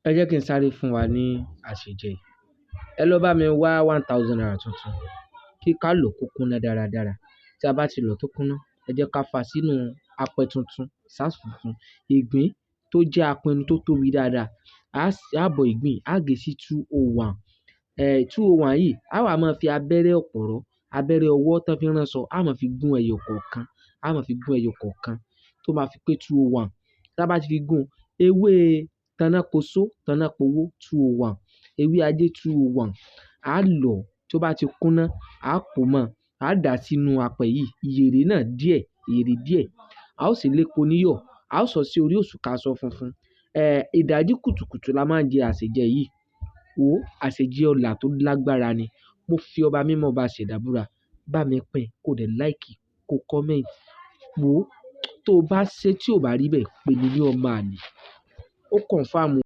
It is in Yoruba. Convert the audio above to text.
Ẹ jẹ́ kí n sáré fún wa ní àsèjẹ. Ẹ lọ bá mi wá 1000 naira tuntun kí ká lò kó kúnná dáradára. Tí a bá ti lò tó kúnná, ẹ jẹ́ ká fa sínú apẹ tuntun, ìsáàsùn funfun. Ìgbín tó jẹ́ apẹnu tó tóbi dáadáa. A bọ ìgbín, a gé sí 201. 201 yìí, a wá máa fi abẹ́rẹ́ ọ̀pọ̀rọ́, abẹ́rẹ́ ọwọ́ tán fi ránṣọ, a máa fi gún ẹyọ kọ̀ọ̀kan. A máa fi gún ẹyọ kọ̀ọ̀kan tó máa fi pé 201. Tí a bá ti fi gún, ewé tanáposó, tanápowó 201, ewé ajé 201. A lọ tó bá ti kúnná, a pò mọ́, a dà sínú apẹ yìí, ìyèré náà díẹ̀, ìyèré díẹ̀. A ó sì lépo níyọ̀, a ó sọ sí orí òṣùká aṣọ funfun. Ìdájí kùtùkùtù la máa ń jẹ àsèjẹ yìí. Wo àsèjẹ ọlá tó lágbára ni. Mo fi ọba mímọ́ ọba ṣẹ̀dá búra. Bá mi pín, kó dẹ̀ like, kó comment. Wo tó bá ṣe tí ò bá rí bẹ́ẹ̀, pè mí ní ọmọ àlè. Ó confirm.